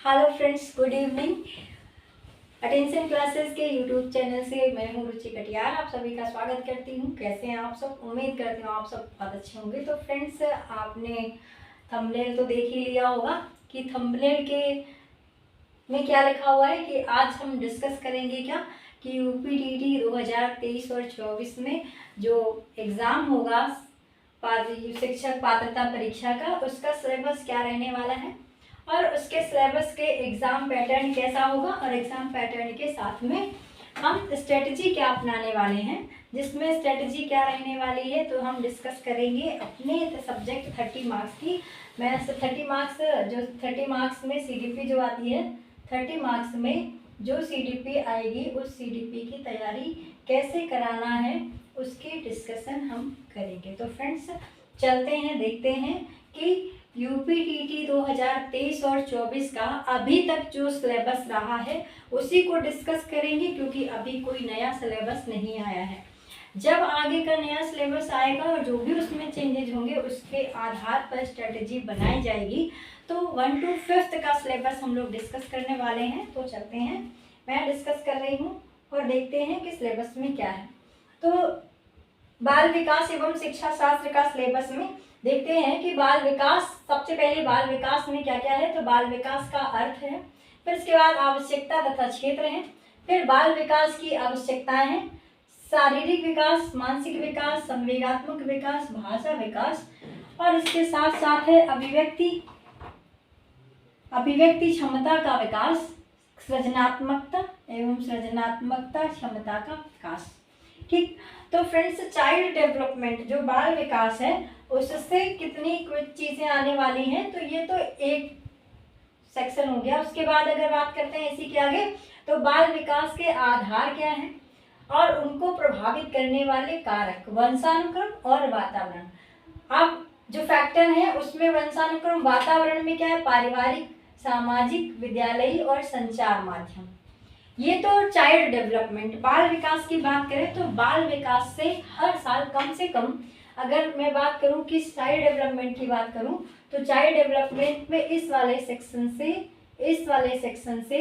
Hello friends, good evening. Attention classes के YouTube channel से मैं हूँ रुचि कटियार, आप सभी का स्वागत करती हूँ। कैसे हैं आप सब? उम्मीद करती हूँ आप सब बहुत अच्छे होंगे। तो फ्रेंड्स, आपने थंबनेल तो देख ही लिया होगा कि थंबनेल के में क्या लिखा हुआ है कि आज हम डिस्कस करेंगे क्या कि यूपीटीटी 2023 और 24 में जो एग्ज़ाम होगा शिक्षक पात्रता परीक्षा का, उसका सिलेबस क्या रहने वाला है और उसके सिलेबस के एग्ज़ाम पैटर्न कैसा होगा और एग्ज़ाम पैटर्न के साथ में हम स्ट्रेटजी क्या अपनाने वाले हैं, जिसमें स्ट्रेटजी क्या रहने वाली है तो हम डिस्कस करेंगे अपने सब्जेक्ट 30 मार्क्स की। मैं 30 मार्क्स में सीडीपी जो आती है, 30 मार्क्स में जो सीडीपी आएगी उस सीडीपी की तैयारी कैसे कराना है उसकी डिस्कशन हम करेंगे। तो फ्रेंड्स, चलते हैं, देखते हैं कि यूपीटीटी 2023 और 24 का अभी तक जो सिलेबस रहा है उसी को डिस्कस करेंगे, क्योंकि अभी कोई नया सिलेबस नहीं आया है। जब आगे का नया सिलेबस आएगा और जो भी उसमें चेंजेज होंगे उसके आधार पर स्ट्रेटजी बनाई जाएगी। तो 1 to 5th का सिलेबस हम लोग डिस्कस करने वाले हैं। तो चलते हैं, मैं डिस्कस कर रही हूँ और देखते हैं कि सिलेबस में क्या है। तो बाल विकास एवं शिक्षा शास्त्र का सिलेबस में देखते हैं कि बाल विकास, सबसे पहले बाल विकास में क्या क्या है। तो बाल विकास का अर्थ है, फिर इसके बाद आवश्यकता तथा क्षेत्र है, फिर बाल विकास की आवश्यकताएं हैं, शारीरिक विकास, मानसिक विकास, संवेगात्मक विकास, भाषा विकास, और इसके साथ साथ है अभिव्यक्ति क्षमता का विकास, सृजनात्मकता एवं सृजनात्मकता क्षमता का विकास। ठीक, तो फ्रेंड्स, चाइल्ड डेवलपमेंट जो बाल विकास है उससे कितनी कुछ चीज़ें आने वाली हैं, तो ये तो एक सेक्शन हो गया। उसके बाद अगर बात करते हैं इसी के आगे, तो बाल विकास के आधार क्या हैं और उनको प्रभावित करने वाले कारक, वंशानुक्रम और वातावरण। अब जो फैक्टर है उसमें वंशानुक्रम, वातावरण में क्या है, पारिवारिक, सामाजिक, विद्यालयी और संचार माध्यम। ये तो चाइल्ड डेवलपमेंट। बाल विकास की बात करें तो बाल विकास से हर साल कम से कम, अगर मैं बात करूं कि चाइल्ड डेवलपमेंट की बात करूं तो चाइल्ड डेवलपमेंट में इस वाले सेक्शन से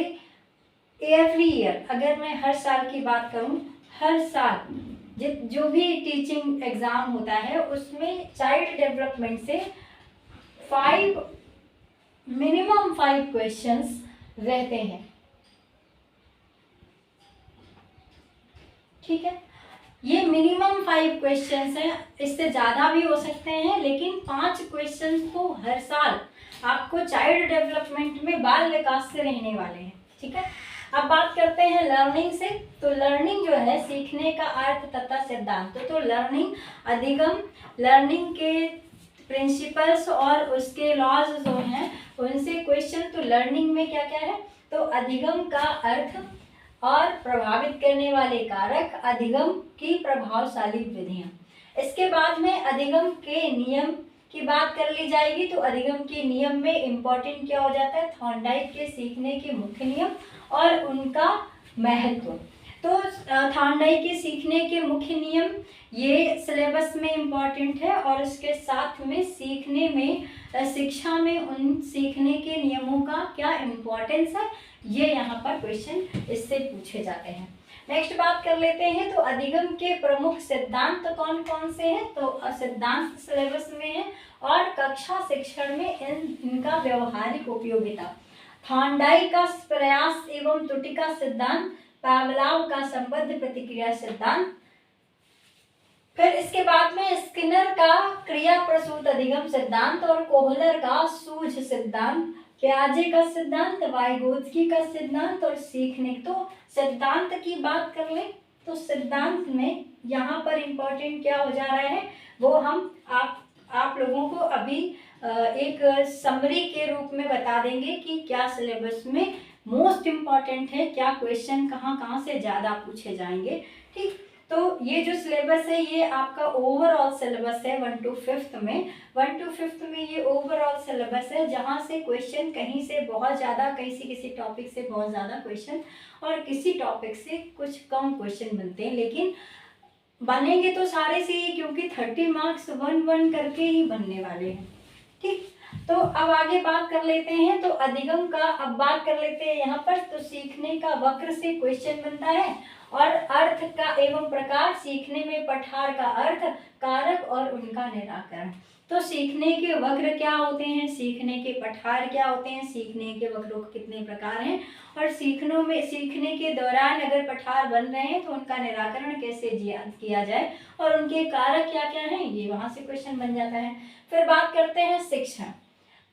एवरी ईयर, अगर मैं हर साल की बात करूं, हर साल जो भी टीचिंग एग्जाम होता है उसमें चाइल्ड डेवलपमेंट से मिनिमम 5 क्वेश्चंस रहते हैं। ठीक है, ये मिनिमम 5 क्वेश्चंस हैं, इससे ज़्यादा भी हो सकते हैं, लेकिन 5 क्वेश्चंस तो हर साल आपको चाइल्ड डेवलपमेंट में बाल विकास से रहने वाले हैं। ठीक है, अब बात करते हैं लर्निंग से। तो लर्निंग जो है सीखने का अर्थ तथा सिद्धांत। तो लर्निंग, अधिगम, लर्निंग के प्रिंसिपल्स और उसके लॉज जो हैं उनसे क्वेश्चन। तो लर्निंग में क्या क्या है, तो अधिगम का अर्थ और प्रभावित करने वाले कारक, अधिगम की प्रभावशाली विधियां। इसके बाद में अधिगम के नियम की बात कर ली जाएगी। तो अधिगम के नियम में इंपॉर्टेंट क्या हो जाता है, थॉर्नडाइक के सीखने के मुख्य नियम और उनका महत्व। तो थॉर्नडाइक के सीखने के मुख्य नियम ये सिलेबस में इम्पॉर्टेंट है, और इसके साथ में सीखने में, शिक्षा में उन सीखने के नियमों का क्या इम्पोर्टेंस है, ये यहाँ पर क्वेश्चन इससे पूछे जाते हैं। नेक्स्ट बात कर लेते हैं, तो अधिगम के प्रमुख सिद्धांत कौन कौन से हैं। तो सिद्धांत सिलेबस में है और कक्षा शिक्षण में इनका व्यवहारिक उपयोगिता। थॉर्नडाइक का प्रयास एवं त्रुटि का सिद्धांत, पावलोव का संबद्ध प्रतिक्रिया सिद्धांत, फिर इसके बाद में स्किनर का क्रिया प्रसूत अधिगम सिद्धांत और कोहलर का सूझ सिद्धांत, प्याजे का सिद्धांत, वाइगोत्स्की का सिद्धांत और सीखने। तो सिद्धांत की बात कर लें तो सिद्धांत में यहाँ पर इम्पोर्टेंट क्या हो जा रहा है वो हम आप लोगों को अभी एक समरी के रूप में बता देंगे कि क्या सिलेबस में मोस्ट इम्पॉर्टेंट है, क्या क्वेश्चन कहाँ कहाँ से ज़्यादा पूछे जाएंगे। ठीक, तो ये जो सिलेबस है ये आपका ओवरऑल सिलेबस है 1 to 5th में। 1 to 5th में ये ओवरऑल सिलेबस है, जहाँ से क्वेश्चन कहीं से बहुत ज़्यादा, किसी टॉपिक से बहुत ज़्यादा क्वेश्चन और किसी टॉपिक से कुछ कम क्वेश्चन बनते हैं, लेकिन बनेंगे तो सारे से ही, क्योंकि 30 मार्क्स 1 1 करके ही बनने वाले हैं। ठीक, तो अब आगे बात कर लेते हैं, तो अधिगम का अब बात कर लेते हैं यहाँ पर। तो सीखने का वक्र से क्वेश्चन बनता है, और अर्थ का एवं प्रकार, सीखने में पठार का अर्थ, कारक और उनका निराकरण। तो सीखने के वक्र क्या होते हैं, सीखने के पठार क्या होते हैं, सीखने के वक्रों के कितने प्रकार हैं, और सीखने के दौरान अगर पठार बन रहे हैं तो उनका निराकरण कैसे किया जाए, और उनके कारक क्या क्या हैं, ये वहां से क्वेश्चन बन जाता है। फिर बात करते हैं शिक्षण।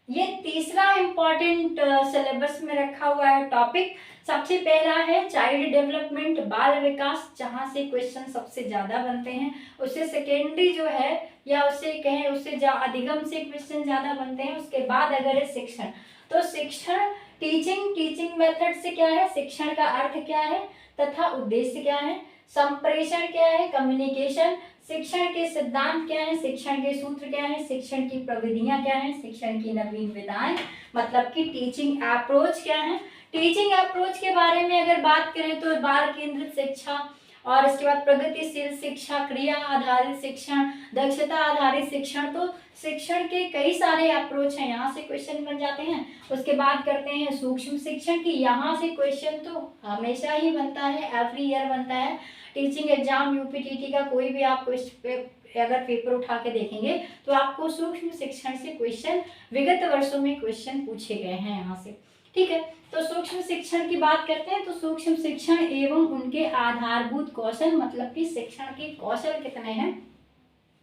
ये तीसरा इम्पॉर्टेंट सिलेबस में रखा हुआ है टॉपिक। सबसे पहला है चाइल्ड डेवलपमेंट, बाल विकास, जहाँ से क्वेश्चन सबसे ज़्यादा बनते हैं। उससे सेकेंडरी जो है, या उससे कहें उससे अधिगम से क्वेश्चन ज़्यादा बनते हैं। उसके बाद अगर है शिक्षण, तो शिक्षण टीचिंग मेथड से क्या है, शिक्षण का अर्थ क्या है तथा उद्देश्य क्या है, संप्रेषण क्या है, कम्युनिकेशन, शिक्षण के सिद्धांत क्या है, शिक्षण के सूत्र क्या है, शिक्षण की प्रविधियां क्या है, शिक्षण की नवीन विधाएं, मतलब कि टीचिंग अप्रोच क्या है। टीचिंग अप्रोच के बारे में अगर बात करें तो बाल केंद्रित शिक्षा, और इसके बाद प्रगतिशील शिक्षा, क्रिया आधारित शिक्षण, दक्षता आधारित शिक्षण। तो शिक्षण के कई सारे अप्रोच हैं, यहाँ से क्वेश्चन बन जाते हैं। उसके बाद करते हैं सूक्ष्म शिक्षण की, यहाँ से क्वेश्चन तो हमेशा ही बनता है, एवरी ईयर बनता है। टीचिंग एग्जाम यूपीटीटी का कोई भी आप अगर पेपर उठा के देखेंगे तो आपको सूक्ष्म शिक्षण से क्वेश्चन विगत वर्षों में क्वेश्चन पूछे गए हैं यहाँ से, ठीक है। तो सूक्ष्म शिक्षण की बात करते हैं, तो सूक्ष्म शिक्षण एवं उनके आधारभूत कौशल, मतलब कि शिक्षण के कौशल कितने हैं,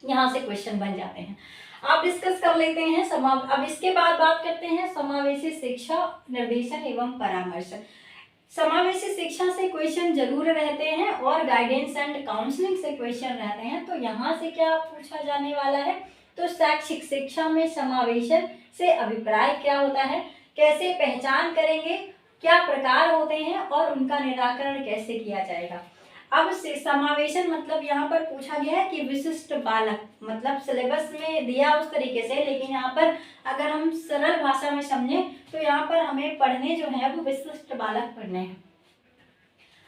यहाँ से क्वेश्चन बन जाते हैं। आप डिस्कस कर लेते हैं अब इसके बाद बात करते हैं समावेशी शिक्षा, निर्देशन एवं परामर्श। समावेशी शिक्षा से क्वेश्चन जरूर रहते हैं, और गाइडेंस एंड काउंसलिंग से क्वेश्चन रहते हैं। तो यहाँ से क्या पूछा जाने वाला है, तो शैक्षिक शिक्षा में समावेशन से अभिप्राय क्या होता है, कैसे पहचान करेंगे, क्या प्रकार होते हैं, और उनका निराकरण कैसे किया जाएगा। अब समावेशन मतलब यहाँ पर पूछा गया है कि विशिष्ट बालक, मतलब सिलेबस में दिया उस तरीके से, लेकिन यहाँ पर अगर हम सरल भाषा में समझें तो यहाँ पर हमें पढ़ने जो है वो विशिष्ट बालक पढ़ने हैं।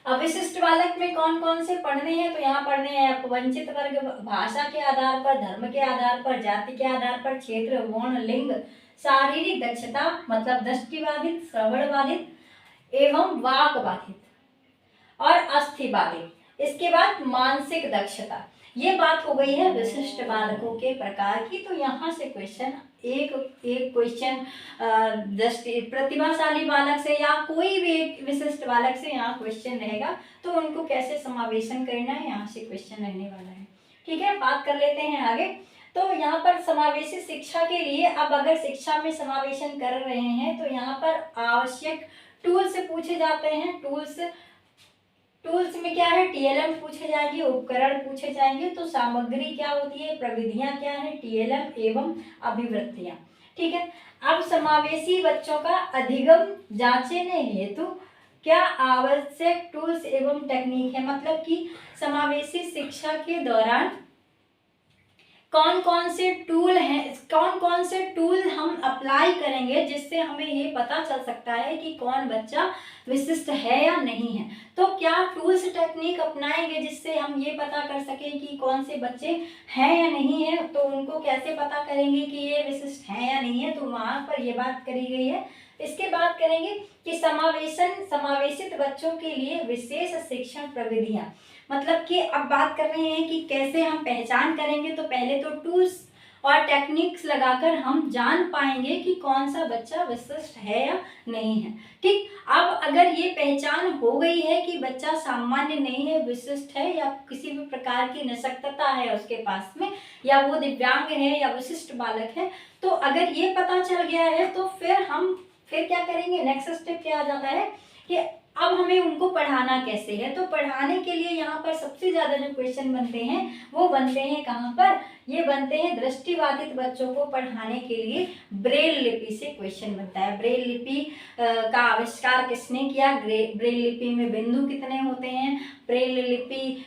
अब विशिष्ट बालक में कौन कौन से पढ़ने हैं, तो यहाँ पढ़ने हैं वंचित वर्ग, भाषा के आधार पर, धर्म के आधार पर, जाति के आधार पर, क्षेत्र, वर्ण, लिंग, शारीरिक दक्षता मतलब दृष्टिबाधित, श्रवण बाधित एवं वाक बाधित, और अस्थि बाधित। इसके बाद मानसिक दक्षता। ये बात हो गई है विशिष्ट बालकों के प्रकार की। तो यहाँ से क्वेश्चन एक क्वेश्चन प्रतिभाशाली बालक से या कोई भी एक विशिष्ट बालक से यहाँ क्वेश्चन रहेगा, तो उनको कैसे समावेशन करना है, यहाँ से क्वेश्चन रहने वाला है, ठीक है। बात कर लेते हैं आगे। तो यहाँ पर समावेशी शिक्षा के लिए, अब अगर शिक्षा में समावेशन कर रहे हैं तो यहाँ पर आवश्यक टूल्स पूछे जाते हैं। टूल्स में क्या है, टीएलएम पूछे जाएंगे, उपकरण पूछे जाएंगे। तो सामग्री क्या होती है, प्रविधियां क्या है, टीएलएम एवं अभिवृत्तियां, ठीक है। अब समावेशी बच्चों का अधिगम जांचने हेतु क्या आवश्यक टूल्स एवं टेक्निक है, मतलब कि समावेशी शिक्षा के दौरान कौन कौन से टूल हैं, कौन कौन से टूल हम अप्लाई करेंगे जिससे हमें ये पता चल सकता है कि कौन बच्चा विशिष्ट है या नहीं है। तो क्या टूल्स टेक्निक अपनाएंगे जिससे हम ये पता कर सकें कि कौन से बच्चे हैं या नहीं है, तो उनको कैसे पता करेंगे कि ये विशिष्ट है या नहीं है, तो वहाँ पर ये बात करी गई है। इसके बाद करेंगे कि समावेशित बच्चों के लिए विशेष शिक्षण प्रविधियां, मतलब कि अब बात कर रहे हैं कि कैसे हम पहचान करेंगे। तो पहले तो टूल्स और टेक्निक्स लगाकर हम जान पाएंगे कि कौन सा बच्चा विशिष्ट है या नहीं है, ठीक। अब अगर ये पहचान हो गई है कि बच्चा सामान्य नहीं है, विशिष्ट है, या किसी भी प्रकार की निशक्तता है उसके पास में, या वो दिव्यांग है या विशिष्ट बालक है, तो अगर ये पता चल गया है तो फिर क्या करेंगे, नेक्स्ट स्टेप क्या आ जाता है कि अब हमें उनको पढ़ाना कैसे है। तो पढ़ाने के लिए यहाँ पर सबसे ज़्यादा जो क्वेश्चन बनते हैं वो बनते हैं कहाँ पर, ये बनते हैं दृष्टिबाधित बच्चों को पढ़ाने के लिए ब्रेल लिपि से क्वेश्चन बनता है। ब्रेल लिपि का आविष्कार किसने किया, ब्रेल लिपि में बिंदु कितने होते हैं, ब्रेल लिपि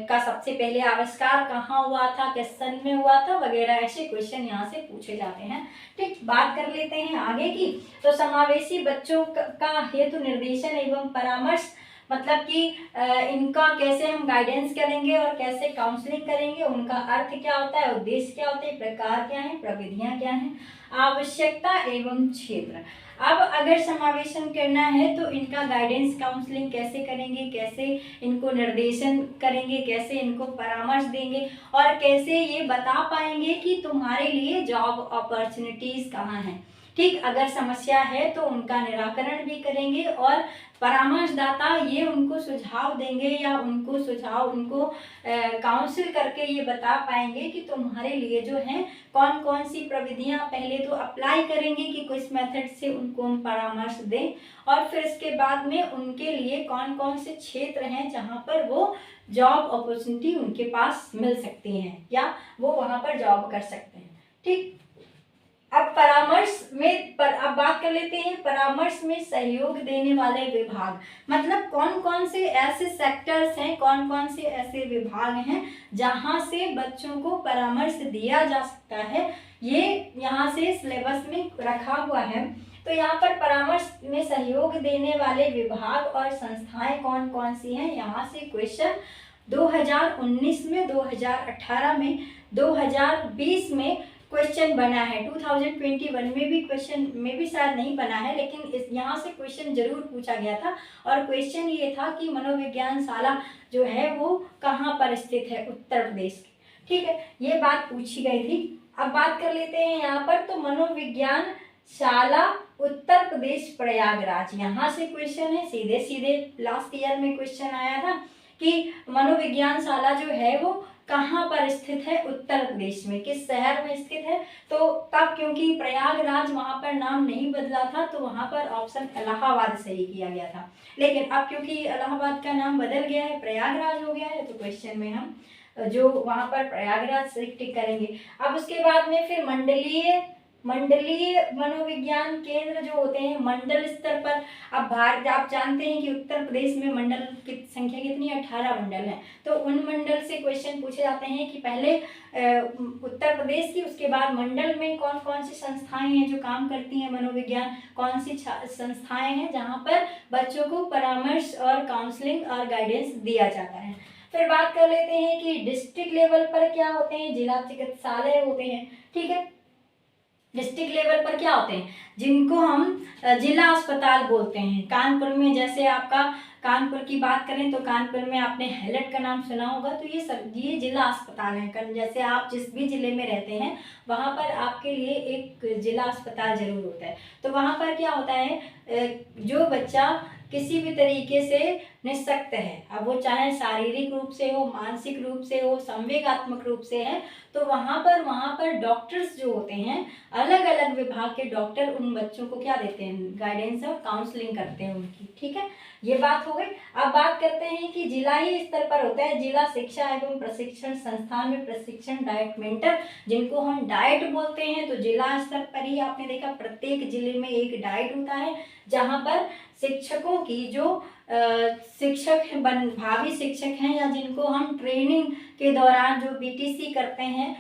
का सबसे पहले आविष्कार कहाँ हुआ था, किस सन में हुआ था, वगैरह ऐसे क्वेश्चन यहाँ से पूछे जाते हैं, ठीक। बात कर लेते हैं आगे की। तो समावेशी बच्चों का हेतु निर्देशन एवं परामर्श। मतलब कि इनका कैसे हम गाइडेंस करेंगे और कैसे काउंसलिंग करेंगे, उनका अर्थ क्या होता है, उद्देश्य क्या होते हैं, प्रकार क्या है, प्रविधियां क्या हैं, आवश्यकता एवं क्षेत्र। अब अगर समावेशन करना है तो इनका गाइडेंस काउंसलिंग कैसे करेंगे, कैसे इनको निर्देशन करेंगे, कैसे इनको परामर्श देंगे और कैसे ये बता पाएंगे कि तुम्हारे लिए जॉब अपॉर्चुनिटीज कहाँ हैं। ठीक, अगर समस्या है तो उनका निराकरण भी करेंगे और परामर्शदाता ये उनको सुझाव देंगे या उनको काउंसिल करके ये बता पाएंगे कि तुम्हारे लिए जो है कौन कौन सी प्रविधियां पहले तो अप्लाई करेंगे कि किस मेथड से उनको हम परामर्श दें, और फिर इसके बाद में उनके लिए कौन कौन से क्षेत्र हैं जहां पर वो जॉब अपॉर्चुनिटी उनके पास मिल सकती हैं या वो वहां पर जॉब कर सकते हैं। ठीक, अब परामर्श में अब बात कर लेते हैं परामर्श में सहयोग देने वाले विभाग, मतलब कौन कौन से ऐसे सेक्टर्स हैं, कौन कौन से ऐसे विभाग हैं जहां से बच्चों को परामर्श दिया जा सकता है। ये यहाँ से सिलेबस में रखा हुआ है। तो यहाँ पर परामर्श में सहयोग देने वाले विभाग और संस्थाएं कौन कौन सी हैं, यहाँ से क्वेश्चन 2019 में, 2018 में, 2020 में क्वेश्चन बना है। 2021 में भी क्वेश्चन में भी शायद नहीं बना है, लेकिन इस यहाँ से क्वेश्चन जरूर पूछा गया था और क्वेश्चन ये था कि मनोविज्ञान शाला जो है वो कहाँ पर स्थित है, उत्तर प्रदेश की। ठीक है, ये बात पूछी गई थी। अब बात कर लेते हैं यहाँ पर, तो मनोविज्ञान शाला उत्तर प्रदेश प्रयागराज, यहाँ से क्वेश्चन है सीधे सीधे। लास्ट ईयर में क्वेश्चन आया था कि मनोविज्ञान शाला जो है वो कहाँ पर स्थित है, उत्तर प्रदेश में, किस शहर में स्थित है। तो तब क्योंकि प्रयागराज वहाँ पर नाम नहीं बदला था तो वहाँ पर ऑप्शन इलाहाबाद सही किया गया था, लेकिन अब क्योंकि इलाहाबाद का नाम बदल गया है, प्रयागराज हो गया है, तो क्वेश्चन में हम जो वहाँ पर प्रयागराज से टिक करेंगे। अब उसके बाद में फिर मंडलीय मनोविज्ञान केंद्र जो होते हैं मंडल स्तर पर। अब भारत आप जानते हैं कि उत्तर प्रदेश में मंडल की संख्या कितनी है, 18 मंडल है। तो उन मंडल से क्वेश्चन पूछे जाते हैं कि पहले उत्तर प्रदेश की, उसके बाद मंडल में कौन कौन सी संस्थाएं हैं जो काम करती हैं मनोविज्ञान, कौन सी संस्थाएं हैं जहाँ पर बच्चों को परामर्श और काउंसलिंग और गाइडेंस दिया जाता है। फिर बात कर लेते हैं कि डिस्ट्रिक्ट लेवल पर क्या होते हैं, जिला चिकित्सालय होते हैं। ठीक है, डिस्ट्रिक्ट लेवल पर क्या होते हैं, जिनको हम जिला अस्पताल बोलते हैं। कानपुर में, जैसे आपका कानपुर की बात करें तो कानपुर में आपने हैलट का नाम सुना होगा, तो ये जिला अस्पताल है। जैसे आप जिस भी जिले में रहते हैं वहाँ पर आपके लिए एक जिला अस्पताल जरूर होता है। तो वहाँ पर क्या होता है, जो बच्चा किसी भी तरीके से निःशक्त है, अब वो चाहे शारीरिक रूप से हो, मानसिक रूप से हो, संवेगात्मक रूप से है, तो वहाँ पर डॉक्टर्स जो होते हैं, अलग अलग विभाग के डॉक्टर उन बच्चों को क्या देते हैं, गाइडेंस और काउंसलिंग करते हैं उनकी। ठीक है, ये बात हो गई। अब बात करते हैं कि जिलाई स्तर पर होता है जिला शिक्षा एवं प्रशिक्षण संस्थान में प्रशिक्षण डाइट मेंटर, जिनको हम डाइट बोलते हैं। तो जिला स्तर पर ही आपने देखा प्रत्येक जिले में एक डाइट होता है, जहाँ पर शिक्षकों की जो शिक्षक हैं, भावी शिक्षक हैं या जिनको हम ट्रेनिंग के दौरान जो बीटीसी करते हैं,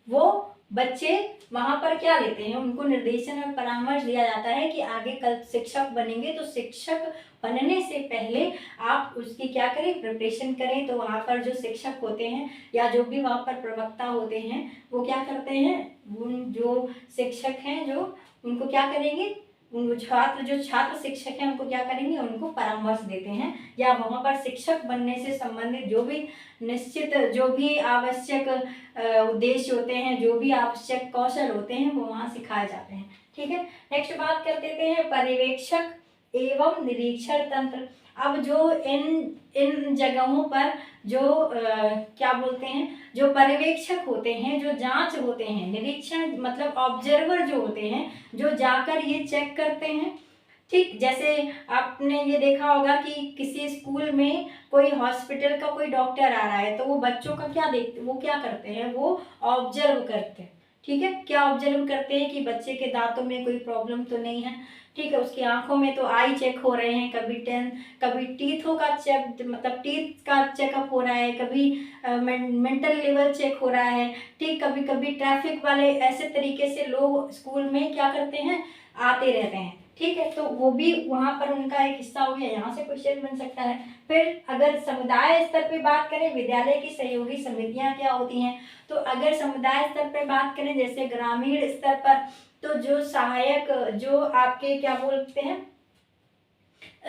वो बच्चे वहाँ पर क्या लेते हैं, उनको निर्देशन और परामर्श दिया जाता है कि आगे कल शिक्षक बनेंगे तो शिक्षक बनने से पहले आप उसकी क्या करें, प्रिपरेशन करें। तो वहाँ पर जो शिक्षक होते हैं या जो भी वहाँ पर प्रवक्ता होते हैं वो क्या करते हैं, उन जो शिक्षक हैं जो उनको क्या करेंगे, उन छात्र शिक्षक हैं उनको क्या करेंगे, उनको परामर्श देते हैं या वहाँ पर शिक्षक बनने से संबंधित जो भी निश्चित जो भी आवश्यक उद्देश्य होते हैं, जो भी आवश्यक कौशल होते हैं वो वहाँ सिखाए जाते हैं। ठीक है, नेक्स्ट बात कर देते हैं पर्यवेक्षक एवं निरीक्षण तंत्र। अब जो इन जगहों पर जो क्या बोलते हैं, जो पर्यवेक्षक होते हैं, जो जांच होते हैं, निरीक्षण मतलब ऑब्जर्वर जो होते हैं, जो जाकर ये चेक करते हैं। ठीक, जैसे आपने ये देखा होगा कि किसी स्कूल में कोई हॉस्पिटल का कोई डॉक्टर आ रहा है तो वो बच्चों का क्या देखते, वो क्या करते हैं, वो ऑब्जर्व करते हैं। ठीक है, क्या ऑब्जर्व करते हैं कि बच्चे के दांतों में कोई प्रॉब्लम तो नहीं है। ठीक है, उसकी आंखों में तो आई चेक हो रहे हैं, कभी टीथों का चेक मतलब टीथ का चेकअप हो रहा है, कभी मेंटल लेवल चेक हो रहा है। ठीक, कभी कभी ट्रैफिक वाले ऐसे तरीके से लोग स्कूल में क्या करते हैं, आते रहते हैं। ठीक है, तो वो भी वहाँ पर उनका एक हिस्सा हो गया, यहाँ से क्वेश्चन बन सकता है। फिर अगर समुदाय स्तर पे बात करें, विद्यालय की सहयोगी समितियाँ क्या होती हैं, तो अगर समुदाय स्तर पे बात करें, जैसे ग्रामीण स्तर पर, तो जो सहायक, जो आपके क्या बोलते हैं,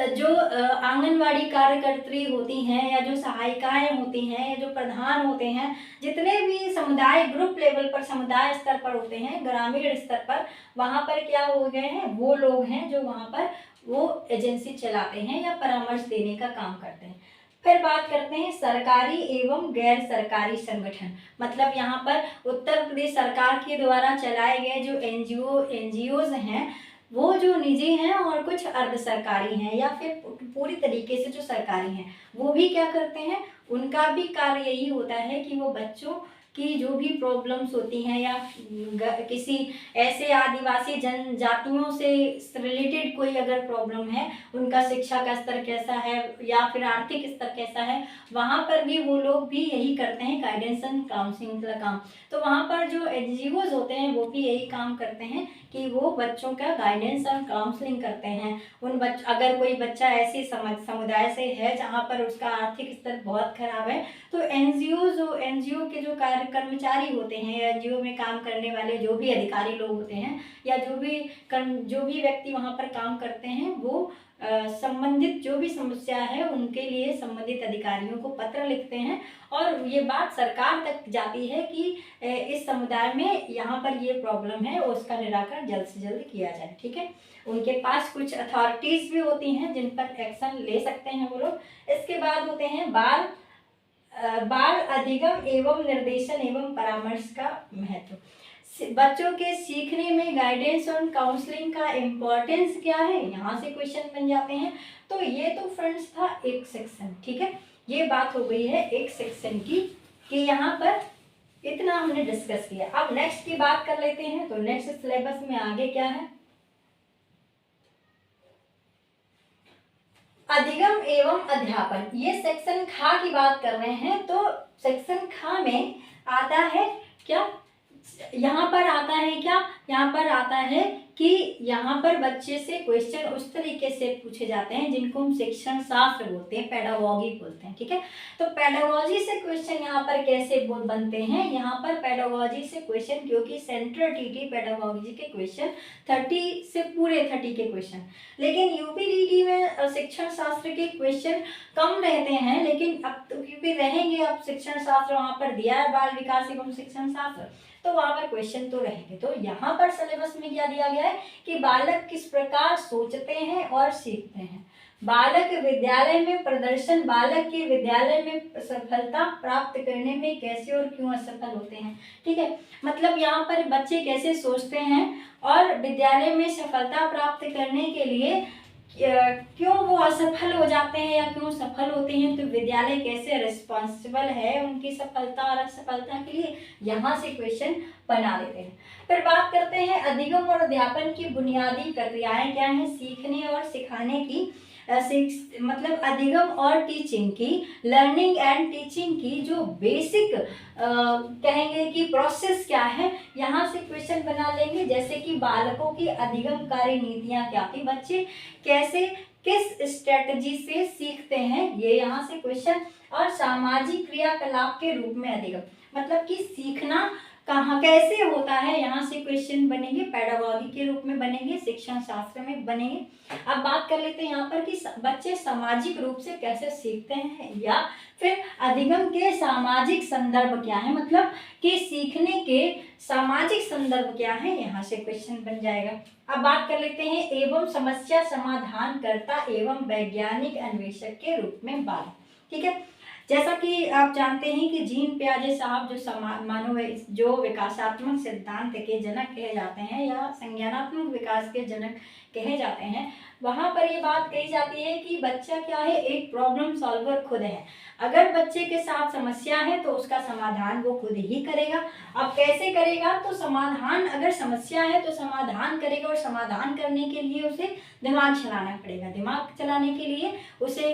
जो आंगनवाड़ी कार्यकर्त्री होती हैं, या जो सहायिकाएं होती हैं, या जो प्रधान होते हैं, जितने भी समुदाय ग्रुप लेवल पर, समुदाय स्तर पर होते हैं, ग्रामीण स्तर पर, वहाँ पर क्या हो गए हैं, वो लोग हैं जो वहाँ पर वो एजेंसी चलाते हैं या परामर्श देने का काम करते हैं। फिर बात करते हैं सरकारी एवं गैर सरकारी संगठन, मतलब यहाँ पर उत्तर प्रदेश सरकार के द्वारा चलाए गए जो एनजीओज हैं, वो जो निजी हैं और कुछ अर्ध सरकारी हैं, या फिर पूरी तरीके से जो सरकारी हैं, वो भी क्या करते हैं, उनका भी कार्य यही होता है कि वो बच्चों की जो भी प्रॉब्लम्स होती हैं, या किसी ऐसे आदिवासी जनजातियों से रिलेटेड कोई अगर प्रॉब्लम है, उनका शिक्षा का स्तर कैसा है या फिर आर्थिक स्तर कैसा है, वहाँ पर भी वो लोग भी यही करते हैं, गाइडेंस एंड काउंसलिंग का काम। तो वहाँ पर जो एनजीओज होते हैं वो भी यही काम करते हैं कि वो बच्चों का गाइडेंस और काउंसलिंग करते हैं। अगर कोई बच्चा ऐसी समुदाय से है जहाँ पर उसका आर्थिक स्तर बहुत खराब है, तो एनजीओ के जो कर्मचारी होते हैं, एनजीओ में काम करने वाले जो भी अधिकारी लोग होते हैं, या जो भी व्यक्ति वहाँ पर काम करते हैं, वो संबंधित जो भी समस्या है उनके लिए संबंधित अधिकारियों को पत्र लिखते हैं, और ये बात सरकार तक जाती है कि इस समुदाय में यहाँ पर ये प्रॉब्लम है, उसका निराकरण जल्द से जल्द किया जाए। ठीक है, उनके पास कुछ अथॉरिटीज भी होती हैं जिन पर एक्शन ले सकते हैं वो लोग। इसके बाद होते हैं बाल अधिगम एवं निर्देशन एवं परामर्श का महत्व। बच्चों के सीखने में गाइडेंस और काउंसलिंग का इम्पोर्टेंस क्या है, यहाँ से क्वेश्चन बन जाते हैं। तो ये तो फ्रेंड्स था एक सेक्शन, ठीक है, ये बात हो गई है एक सेक्शन की, कि यहाँ पर इतना हमने डिस्कस किया। अब नेक्स्ट की बात कर लेते हैं। तो नेक्स्ट सिलेबस में आगे क्या है, अधिगम एवं अध्यापन, ये सेक्शन खा की बात कर रहे हैं। तो सेक्शन खा में आता है क्या, यहाँ पर आता है क्या, यहाँ पर आता है कि यहाँ पर बच्चे से क्वेश्चन उस तरीके से पूछे जाते हैं जिनको हम शिक्षण शास्त्र बोलते हैं, पेडागॉजी बोलते हैं। ठीक है, तो पेडागॉजी से क्वेश्चन यहाँ पर कैसे बनते हैं, यहाँ पर पेडागॉजी से क्वेश्चन, क्योंकि सेंट्रल टीटी पेडागॉजी के क्वेश्चन 30 से पूरे 30 के क्वेश्चन, लेकिन यूपीडीटी में शिक्षण शास्त्र के क्वेश्चन कम रहते हैं, लेकिन अब तो क्योंकि रहेंगे, अब शिक्षण शास्त्र वहाँ पर दिया है, बाल विकास एवं शिक्षण शास्त्र, तो वहाँ पर क्वेश्चन तो रहेंगे। तो यहाँ पर सिलेबस में क्या दिया गया है कि बालक किस प्रकार सोचते हैं और सीखते हैं, बालक विद्यालय में प्रदर्शन, बालक के विद्यालय में सफलता प्राप्त करने में कैसे और क्यों असफल होते हैं। ठीक है, मतलब यहाँ पर बच्चे कैसे सोचते हैं और विद्यालय में सफलता प्राप्त करने के लिए क्यों वो असफल हो जाते हैं या क्यों सफल होते हैं, तो विद्यालय कैसे रिस्पॉन्सिबल है उनकी सफलता और असफलता के लिए, यहाँ से क्वेश्चन बना देते हैं। फिर बात करते हैं अधिगम और अध्यापन की बुनियादी प्रक्रियाएं क्या हैं, सीखने और सिखाने की, मतलब अधिगम और टीचिंग की, लर्निंग एंड टीचिंग की जो बेसिक कहेंगे कि प्रोसेस क्या है, यहाँ से क्वेश्चन बना लेंगे। जैसे कि बालकों की अधिगमकारी नीतियाँ क्या थी, बच्चे कैसे किस स्ट्रेटजी से सीखते हैं, ये यहाँ से क्वेश्चन, और सामाजिक क्रियाकलाप के रूप में अधिगम, मतलब कि सीखना कहाँ कैसे होता है, यहाँ से क्वेश्चन बनेंगे, पेडागॉजी के रूप में बनेंगे, शिक्षण शास्त्र में बनेंगे। अब बात कर लेते हैं यहाँ पर कि बच्चे सामाजिक रूप से कैसे सीखते हैं, या फिर अधिगम के सामाजिक संदर्भ क्या है, मतलब कि सीखने के सामाजिक संदर्भ क्या है, यहाँ से क्वेश्चन बन जाएगा। अब बात कर लेते हैं एवं समस्या समाधानकर्ता एवं वैज्ञानिक अन्वेषक के रूप में बात। ठीक है, जैसा कि आप जानते हैं कि जीन पियाजे साहब जो मानव जो विकासात्मक सिद्धांत के जनक कहे जाते हैं या संज्ञानात्मक विकास के जनक कहे जाते हैं, वहाँ पर ये बात कही जाती है कि बच्चा क्या है, एक प्रॉब्लम सॉल्वर खुद है। अगर बच्चे के साथ समस्या है तो उसका समाधान वो खुद ही करेगा। अब कैसे करेगा, तो समाधान, अगर समस्या है तो समाधान करेगा, और समाधान करने के लिए उसे दिमाग चलाना पड़ेगा। दिमाग चलाने के लिए उसे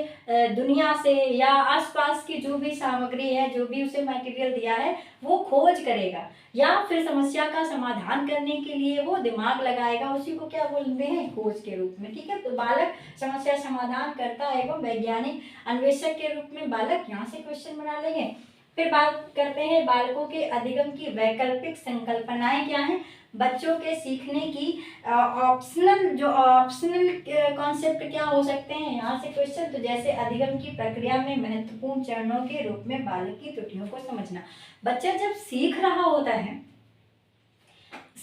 दुनिया से या आसपास की जो भी सामग्री है, जो भी उसे मटेरियल दिया है, वो खोज करेगा, या फिर समस्या का समाधान करने के लिए वो दिमाग लगाएगा। उसी को क्या बोलते हैं, हैं खोज के रूप में। ठीक है, तो बालक समस्या समाधान करता एवं वैज्ञानिक अन्वेषक के रूप में बालक यहाँ से क्वेश्चन बना लेंगे। फिर बात करते हैं बालकों के अधिगम की वैकल्पिक संकल्पनाएं क्या हैं। बच्चों के सीखने की ऑप्शनल कॉन्सेप्ट क्या हो सकते हैं यहाँ से क्वेश्चन। तो जैसे अधिगम की प्रक्रिया में महत्वपूर्ण चरणों के रूप में बालक की त्रुटियों को समझना। बच्चा जब सीख रहा होता है,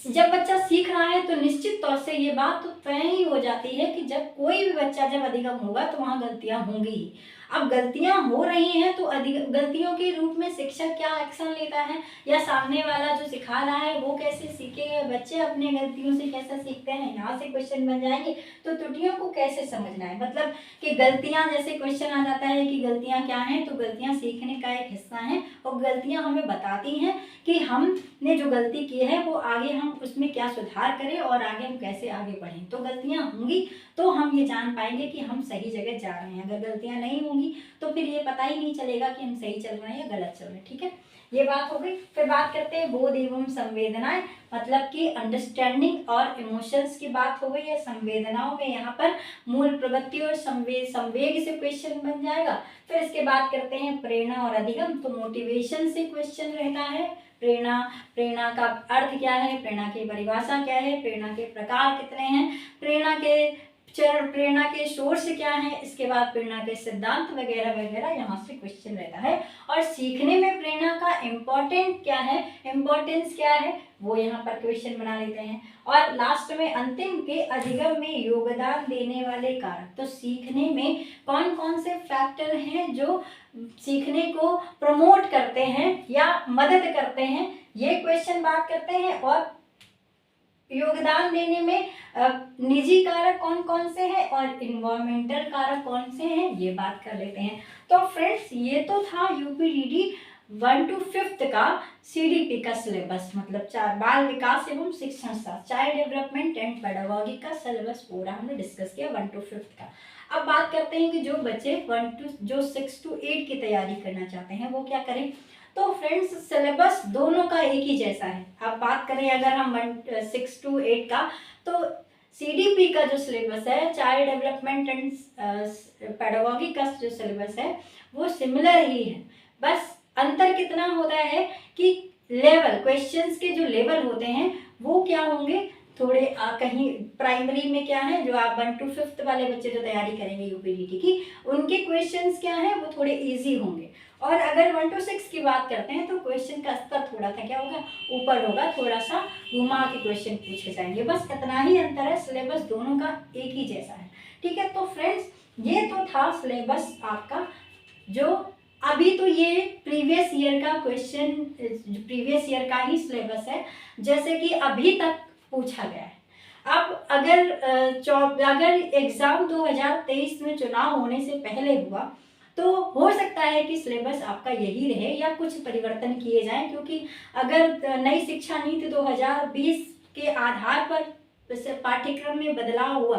जब बच्चा सीख रहा है तो निश्चित तौर से ये बात तो तय ही हो जाती है कि जब कोई भी बच्चा जब अधिगम होगा तो वहाँ गलतियां होंगी ही। अब गलतियां हो रही हैं तो गलतियों के रूप में शिक्षक क्या एक्शन लेता है या सामने वाला जो सिखा रहा है वो कैसे सीखेगा, बच्चे अपने गलतियों से कैसे सीखते हैं, यहाँ से क्वेश्चन बन जाएंगे। तो त्रुटियों को कैसे समझना है, मतलब कि गलतियां, जैसे क्वेश्चन आ जाता है कि गलतियां क्या हैं, तो गलतियां सीखने का एक हिस्सा है और गलतियां हमें बताती हैं कि हमने जो गलती की है वो आगे हम उसमें क्या सुधार करें और आगे हम कैसे आगे बढ़ें। तो गलतियां होंगी तो हम ये जान पाएंगे कि हम सही जगह जा रहे हैं। अगर गलतियां नहीं होंगी तो फिर ये पता ही नहीं चलेगा कि हम सही चल रहे हैं या गलत चल रहे हैं। ठीक है, ये बात हो गई। फिर बात करते हैं बोध एवं संवेदनाएं, मतलब कि अंडरस्टैंडिंग और इमोशंस की बात हो गई है। संवेदनाओं में यहाँ पर मूल प्रवृत्ति और संवेग से क्वेश्चन बन जाएगा। फिर इसके बाद करते हैं प्रेरणा और अधिगम, तो मोटिवेशन से क्वेश्चन रहता है। प्रेरणा का अर्थ क्या है, प्रेरणा की परिभाषा क्या है, प्रेरणा के प्रकार कितने हैं, प्रेरणा के सोर्स क्या है, इसके बाद प्रेरणा के सिद्धांत वगैरह वगैरह यहाँ से क्वेश्चन रहता है। और सीखने में प्रेरणा का इम्पोर्टेंट क्या है, इम्पोर्टेंस क्या है, वो यहाँ पर क्वेश्चन बना लेते हैं। और लास्ट में अंतिम के अधिगम में योगदान देने वाले कारक, तो सीखने में कौन कौन से फैक्टर हैं जो सीखने को प्रमोट करते हैं या मदद करते हैं, ये क्वेश्चन बात करते हैं। और योगदान देने में निजी कारक कौन कौन से हैं और इन्वायरमेंटल कारक कौन से हैं, ये बात कर लेते हैं। तो फ्रेंड्स, ये तो था यूपीडीडी 1 to 5 का सीडीपी का सिलेबस, मतलब बाल विकास एवं शिक्षण शास्त्र, चाइल्ड डेवलपमेंट एंड पेडागोगी का सिलेबस पूरा हमने डिस्कस किया 1 to 5 का। अब बात करते हैं कि जो बच्चे 6 to 8 की तैयारी करना चाहते हैं वो क्या करें। तो फ्रेंड्स, सिलेबस दोनों का एक ही जैसा है। अब बात करें अगर हम 6 to 8 का, तो सीडीपी का जो सिलेबस है, चाइल्ड डेवलपमेंट एंड पेडागोगी का जो सिलेबस है वो सिमिलर ही है। बस अंतर कितना होता है कि लेवल, क्वेश्चंस के जो लेवल होते हैं वो क्या होंगे, थोड़े कहीं प्राइमरी में क्या है, जो आप 1 to 5 वाले बच्चे जो तैयारी करेंगे यूपीडीटी की, उनके क्वेश्चंस क्या हैं, वो थोड़े इजी होंगे। और अगर 1 to 6 की बात करते हैं तो क्वेश्चन का स्तर थोड़ा सा क्या होगा, ऊपर होगा, थोड़ा सा घुमा के क्वेश्चन पूछे जाएंगे। बस इतना ही अंतर है, सिलेबस दोनों का एक ही जैसा है। ठीक है, तो फ्रेंड्स, ये तो था सिलेबस आपका, जो अभी तो ये प्रीवियस ईयर का क्वेश्चन, प्रीवियस ईयर का ही सिलेबस है, जैसे कि अभी तक पूछा गया है। अब अगर एग्जाम 2023 में चुनाव होने से पहले हुआ तो हो सकता है कि सिलेबस आपका यही रहे या कुछ परिवर्तन किए जाएं, क्योंकि अगर नई शिक्षा नीति 2020 के आधार पर पाठ्यक्रम में बदलाव हुआ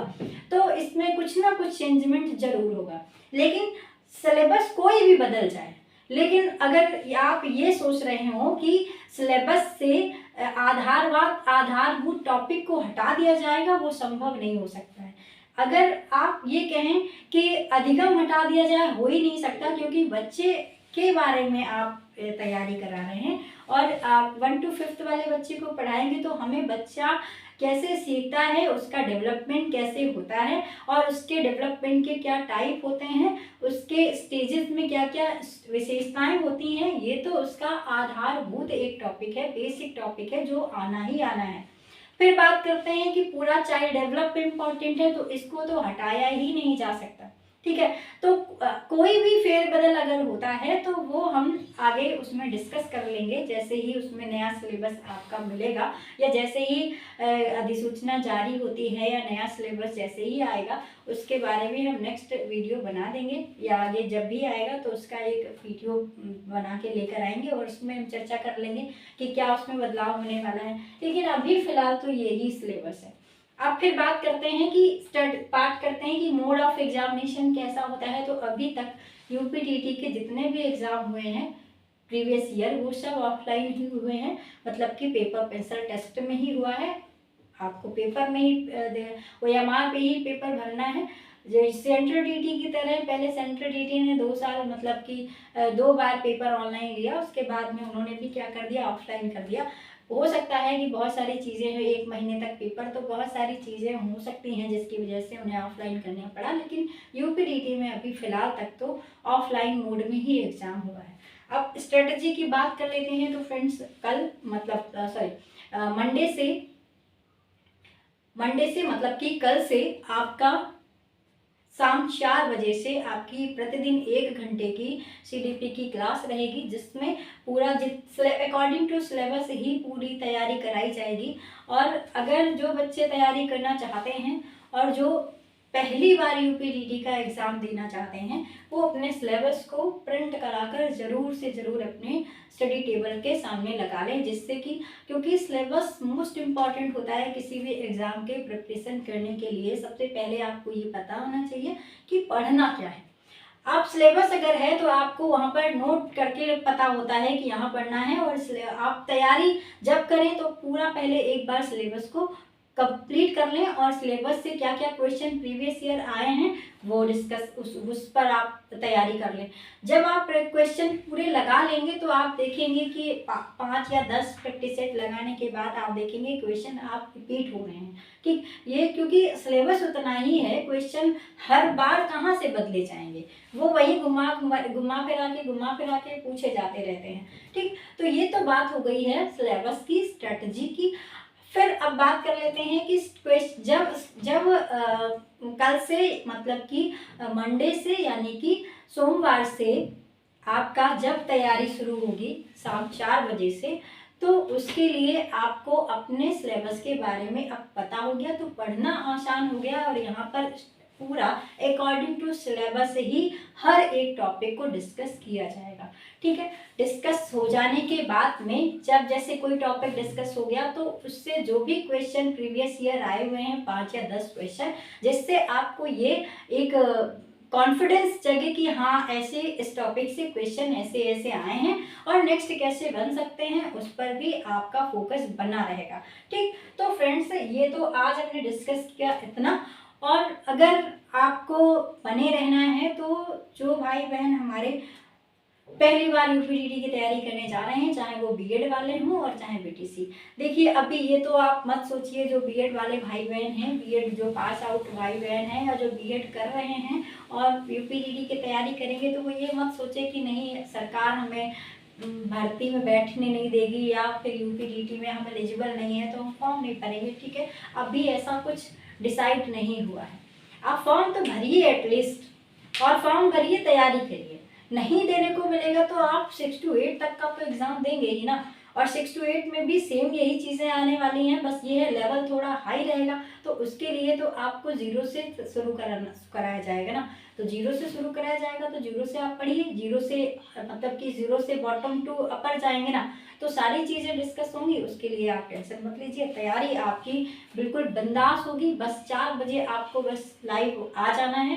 तो इसमें कुछ ना कुछ चेंजमेंट जरूर होगा। लेकिन सिलेबस कोई भी बदल जाए, लेकिन अगर आप ये सोच रहे हो कि सिलेबस से आधारभूत टॉपिक को हटा दिया जाएगा, वो संभव नहीं हो सकता है। अगर आप ये कहें कि अधिगम हटा दिया जाए, हो ही नहीं सकता, क्योंकि बच्चे के बारे में आप तैयारी करा रहे हैं और आप 1 to 5 वाले बच्चे को पढ़ाएंगे तो हमें बच्चा कैसे सीखता है, उसका डेवलपमेंट कैसे होता है और उसके डेवलपमेंट के क्या टाइप होते हैं, उसके स्टेजेस में क्या क्या विशेषताएं होती हैं, ये तो उसका आधारभूत एक टॉपिक है, बेसिक टॉपिक है जो आना ही आना है। फिर बात करते हैं कि पूरा चाइल्ड डेवलपमेंट इम्पॉर्टेंट है, तो इसको तो हटाया ही नहीं जा सकता। ठीक है, तो कोई भी फेरबदल अगर होता है तो वो हम आगे उसमें डिस्कस कर लेंगे, जैसे ही उसमें नया सिलेबस आपका मिलेगा या जैसे ही अधिसूचना जारी होती है या नया सिलेबस जैसे ही आएगा, उसके बारे में हम नेक्स्ट वीडियो बना देंगे, या आगे जब भी आएगा तो उसका एक वीडियो बना के लेकर आएंगे और उसमें हम चर्चा कर लेंगे कि क्या उसमें बदलाव होने वाला है। लेकिन अभी फिलहाल तो यही सिलेबस है। अब फिर बात करते हैं कि मोड ऑफ एग्जामिनेशन कैसा होता है। तो अभी तक यूपीटीटी के जितने भी एग्जाम हुए हैं प्रीवियस ईयर, वो सब ऑफलाइन ही हुए हैं, मतलब कि पेपर पेंसिल टेस्ट में ही हुआ है। आपको पेपर में ही OMR पे ही पेपर भरना है। जो सेंट्रल DT की तरह पहले सेंट्रल DT ने 2 साल मतलब कि 2 बार पेपर ऑनलाइन लिया, उसके बाद में उन्होंने भी क्या कर दिया, ऑफलाइन कर दिया। हो सकता है कि बहुत सारी चीज़ें हैं, 1 महीने तक पेपर, तो बहुत सारी चीज़ें हो सकती हैं जिसकी वजह से उन्हें ऑफलाइन करना पड़ा, लेकिन UPDT में अभी फ़िलहाल तक तो ऑफलाइन मोड में ही एग्ज़ाम हुआ है। अब स्ट्रेटजी की बात कर लेते हैं। तो फ्रेंड्स कल मतलब मंडे से मतलब कि कल से आपका शाम 4 बजे से आपकी प्रतिदिन 1 घंटे की CDP की क्लास रहेगी, जिसमें पूरा अकॉर्डिंग टू सिलेबस ही पूरी तैयारी कराई जाएगी। और अगर जो बच्चे तैयारी करना चाहते हैं और जो पहली बार UPDT का एग्ज़ाम देना चाहते हैं, वो अपने सिलेबस को प्रिंट कराकर ज़रूर से ज़रूर अपने स्टडी टेबल के सामने लगा लें, जिससे कि क्योंकि सिलेबस मोस्ट इम्पॉर्टेंट होता है किसी भी एग्ज़ाम के प्रिपरेशन करने के लिए। सबसे पहले आपको ये पता होना चाहिए कि पढ़ना क्या है। आप सिलेबस अगर है तो आपको वहाँ पर नोट करके पता होता है कि यहाँ पढ़ना है, और आप तैयारी जब करें तो पूरा पहले एक बार सिलेबस को कंप्लीट कर लें और सिलेबस से क्या क्या क्वेश्चन प्रीवियस ईयर आए हैं वो डिस्कस उस पर आप तैयारी कर लें। जब आप क्वेश्चन पूरे लगा लेंगे तो आप देखेंगे कि 5 या 10 प्रैक्टिस सेट लगाने के बाद आप देखेंगे क्वेश्चन आप रिपीट हो रहे हैं। ठीक, ये क्योंकि सिलेबस उतना ही है, क्वेश्चन हर बार कहाँ से बदले जाएंगे, वो वही घुमा फिरा के पूछे जाते रहते हैं। ठीक, तो ये तो बात हो गई है सिलेबस की, स्ट्रेटजी की। फिर अब बात कर लेते हैं कि जब कल से मतलब कि मंडे से यानी कि सोमवार से आपका जब तैयारी शुरू होगी शाम 4 बजे से, तो उसके लिए आपको अपने सिलेबस के बारे में अब पता हो गया, तो पढ़ना आसान हो गया। और यहाँ पर पूरा अकॉर्डिंग टू सिलेबस ही हर एक टॉपिक को डिस्कस किया जाएगा। ठीक है, डिस्कस हो जाने के बाद में जब जैसे कोई टॉपिक डिस्कस हो गया तो उससे जो भी क्वेश्चन प्रीवियस ईयर आए हुए हैं 5 या 10 क्वेश्चन, जिससे आपको ये एक कॉन्फिडेंस जगे कि हाँ ऐसे इस टॉपिक से क्वेश्चन ऐसे ऐसे आए हैं और नेक्स्ट कैसे बन सकते हैं, उस पर भी आपका फोकस बना रहेगा। ठीक, तो फ्रेंड्स ये तो आज हमने डिस्कस किया इतना। और अगर आपको बने रहना है तो जो भाई बहन हमारे पहली बार UPDT की तैयारी करने जा रहे हैं, चाहे वो BEd वाले हों और चाहे BTC, देखिए अभी ये तो आप मत सोचिए जो BEd वाले भाई बहन हैं, BEd जो पास आउट भाई बहन हैं या जो BEd कर रहे हैं और UPDT की तैयारी करेंगे, तो वो ये मत सोचे कि नहीं सरकार हमें भर्ती में बैठने नहीं देगी या फिर UPDT में हम एलिजिबल नहीं है तो हम फॉर्म नहीं भरेंगे। ठीक है, अभी ऐसा कुछ डिसाइड नहीं हुआ है। आप फॉर्म तो भरिए एटलीस्ट, और फॉर्म भरिए, तैयारी करिए। नहीं देने को मिलेगा तो आप 6 to 8 तक का तो एग्ज़ाम देंगे ही ना, और 6 to 8 में भी सेम यही चीज़ें आने वाली हैं, बस ये है लेवल थोड़ा हाई रहेगा। तो उसके लिए तो आपको 0 से शुरू कराया जाएगा ना, तो 0 से शुरू कराया जाएगा तो 0 से आप पढ़िए, 0 से मतलब कि 0 से बॉटम टू अपर जाएंगे ना, तो सारी चीज़ें डिस्कस होंगी। उसके लिए आप टेंशन मत लीजिए, तैयारी आपकी बिल्कुल बिंदास होगी। बस 4 बजे आपको बस लाइव आ जाना है,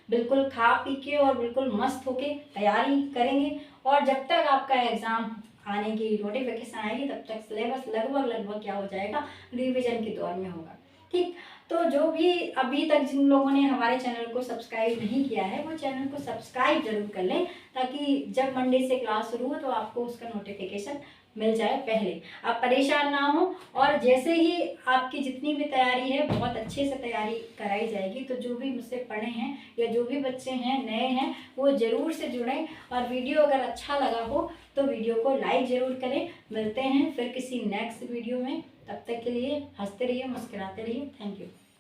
बिल्कुल खा पी के और बिल्कुल मस्त होके तैयारी करेंगे। और जब तक आपका एग्ज़ाम आने की नोटिफिकेशन आएगी तब तक सिलेबस लगभग क्या हो जाएगा, रिवीजन के दौर में होगा। ठीक, तो जो भी अभी तक जिन लोगों ने हमारे चैनल को सब्सक्राइब नहीं किया है वो चैनल को सब्सक्राइब जरूर कर लें, ताकि जब मंडे से क्लास शुरू हो तो आपको उसका नोटिफिकेशन मिल जाए पहले, आप परेशान ना हो। और जैसे ही आपकी जितनी भी तैयारी है बहुत अच्छे से तैयारी कराई जाएगी। तो जो भी मुझसे पढ़े हैं या जो भी बच्चे हैं नए हैं वो ज़रूर से जुड़ें, और वीडियो अगर अच्छा लगा हो तो वीडियो को लाइक ज़रूर करें। मिलते हैं फिर किसी नेक्स्ट वीडियो में, तब तक के लिए हंसते रहिए, मुस्कुराते रहिए। Thank you.